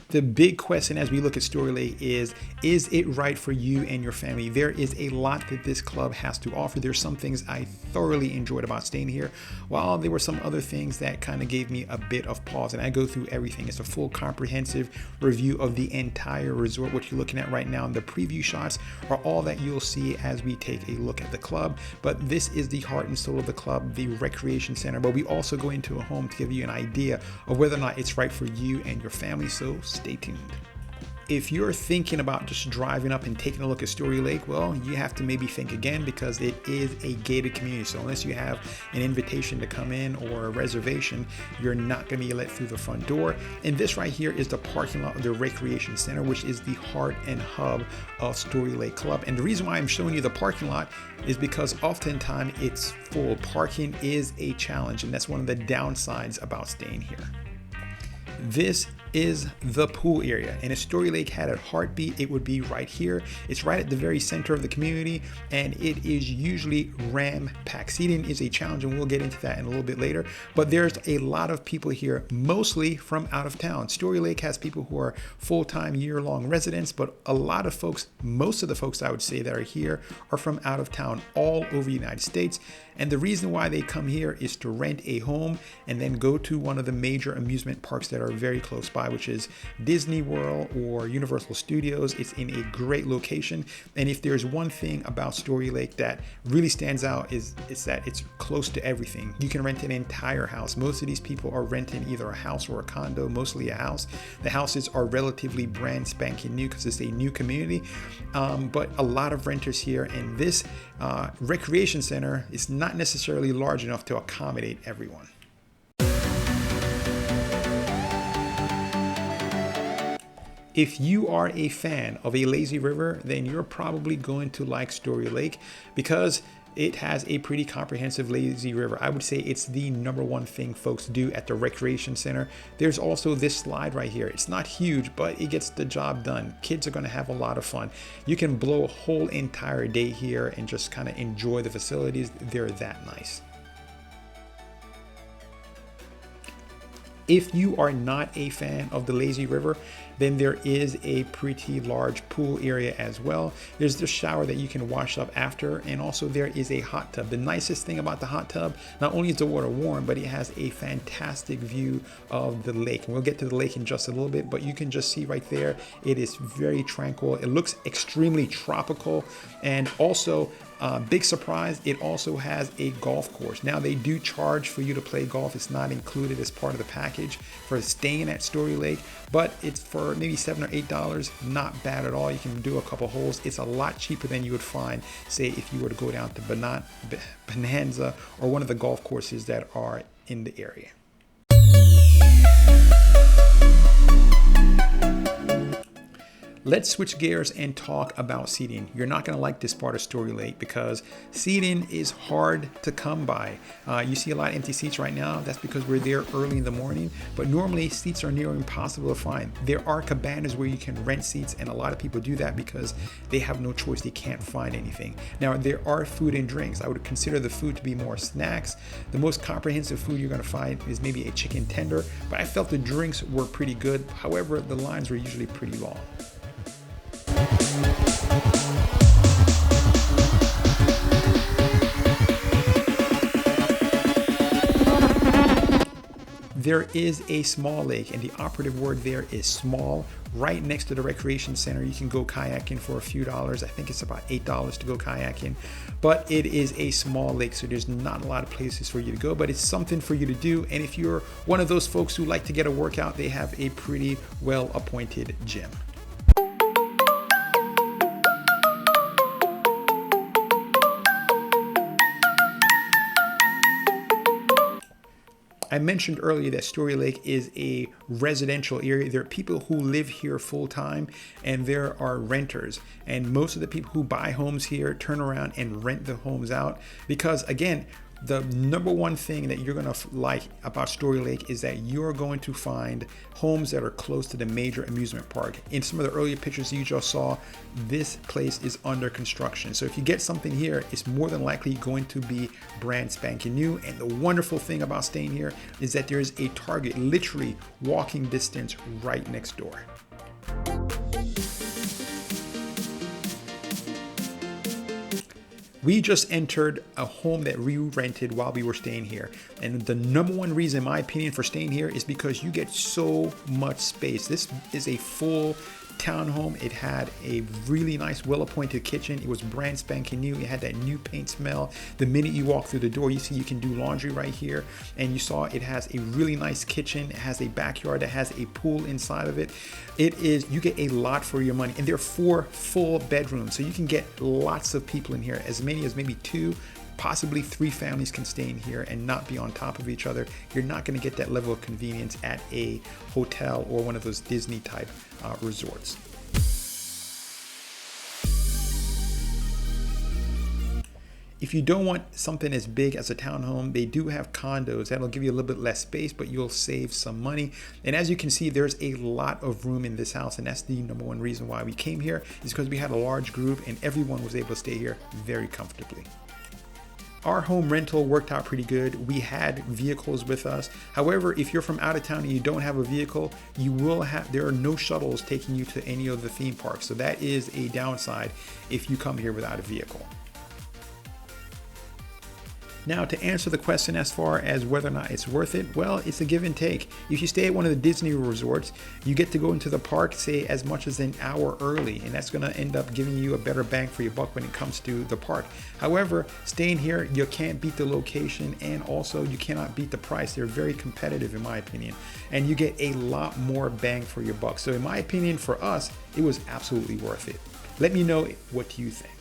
The big question as we look at Storey Lake is it right for you and your family? There is a lot that this club has to offer. There's some things I thoroughly enjoyed about staying here, while there were some other things that kind of gave me a bit of pause, and I go through everything. It's a full comprehensive review of the entire resort. What you're looking at right now, the preview shots are all that you'll see as we take a look at the club. But this is the heart and soul of the club, the recreation center, but we also go into a home to give you an idea of whether or not it's right for you and your family, so stay tuned. If you're thinking about just driving up and taking a look at Storey Lake, well, you have to maybe think again, because it is a gated community. So unless you have an invitation to come in or a reservation, you're not going to be let through the front door. And this right here is the parking lot of the recreation center, which is the heart and hub of Storey Lake Club. And the reason why I'm showing you the parking lot is because oftentimes it's full. Parking is a challenge, and that's one of the downsides about staying here. This is the pool area, and if Storey Lake had a heartbeat, it would be right here. It's right at the very center of the community, and it is usually ram-packed. Seating is a challenge, and we'll get into that in a little bit later, but there's a lot of people here, mostly from out of town. Storey Lake has people who are full-time, year-long residents, but a lot of folks, most of the folks I would say that are here, are from out of town, all over the United States. And the reason why they come here is to rent a home and then go to one of the major amusement parks that are very close by, which is Disney World or Universal Studios. It's in a great location. And if there's one thing about Storey Lake that really stands out is that it's close to everything. You can rent an entire house. Most of these people are renting either a house or a condo, mostly a house. The houses are relatively brand spanking new because it's a new community, but a lot of renters here. And this recreation center is not necessarily large enough to accommodate everyone. If you are a fan of a lazy river, then you're probably going to like Storey Lake because it has a pretty comprehensive lazy river. I would say it's the number one thing folks do at the recreation center. There's also this slide right here. It's not huge, but it gets the job done. Kids are going to have a lot of fun. You can blow a whole entire day here and just kind of enjoy the facilities. They're that nice. If you are not a fan of the lazy river, then there is a pretty large pool area as well. There's the shower that you can wash up after, and also there is a hot tub. The nicest thing about the hot tub, not only is the water warm, but it has a fantastic view of the lake. And we'll get to the lake in just a little bit, but you can just see right there, it is very tranquil. It looks extremely tropical, and also big surprise, it also has a golf course. Now they do charge for you to play golf. It's not included as part of the package for staying at Storey Lake, but it's for maybe $7 or $8. Not bad at all. You can do a couple holes. It's a lot cheaper than you would find, say, if you were to go down to Bonanza or one of the golf courses that are in the area. Let's switch gears and talk about seating. You're not going to like this part of Storey Lake because seating is hard to come by. You see a lot of empty seats right now. That's because we're there early in the morning, but normally seats are near impossible to find. There are cabanas where you can rent seats, and a lot of people do that because they have no choice. They can't find anything. Now, there are food and drinks. I would consider the food to be more snacks. The most comprehensive food you're going to find is maybe a chicken tender, but I felt the drinks were pretty good. However, the lines were usually pretty long. There is a small lake, and the operative word there is small. Right next to the recreation center, you can go kayaking for a few dollars. I think it's about $8 to go kayaking, but it is a small lake, so there's not a lot of places for you to go, but it's something for you to do. And if you're one of those folks who like to get a workout, they have a pretty well appointed gym. I mentioned earlier that Storey Lake is a residential area. There are people who live here full time, and there are renters. And most of the people who buy homes here turn around and rent the homes out because, again, The number one thing that you're gonna like about Storey Lake is that you're going to find homes that are close to the major amusement park. In some of the earlier pictures you just saw, this place is under construction. So if you get something here, it's more than likely going to be brand spanking new. And the wonderful thing about staying here is that there's a Target literally walking distance right next door. We just entered a home that we rented while we were staying here. And the number one reason, in my opinion, for staying here is because you get so much space. This is a full townhome. It had a really nice, well-appointed kitchen. It was brand spanking new. It had that new paint smell. The minute you walk through the door, you see you can do laundry right here. And you saw it has a really nice kitchen. It has a backyard that has a pool inside of it. You get a lot for your money. And there are 4 full bedrooms. So you can get lots of people in here, as many as maybe 2, possibly 3 families can stay in here and not be on top of each other. You're not going to get that level of convenience at a hotel or one of those Disney type resorts. If you don't want something as big as a townhome, they do have condos that'll give you a little bit less space, but you'll save some money. And as you can see, there's a lot of room in this house, and that's the number one reason why we came here, is because we had a large group and everyone was able to stay here very comfortably. Our home rental worked out pretty good. We had vehicles with us. However, if you're from out of town and you don't have a vehicle, there are no shuttles taking you to any of the theme parks. So that is a downside if you come here without a vehicle. Now, to answer the question as far as whether or not it's worth it, well, it's a give and take. If you stay at one of the Disney resorts, you get to go into the park, say, as much as an hour early, and that's going to end up giving you a better bang for your buck when it comes to the park. However, staying here, you can't beat the location, and also you cannot beat the price. They're very competitive, in my opinion, and you get a lot more bang for your buck. So in my opinion, for us, it was absolutely worth it. Let me know what you think.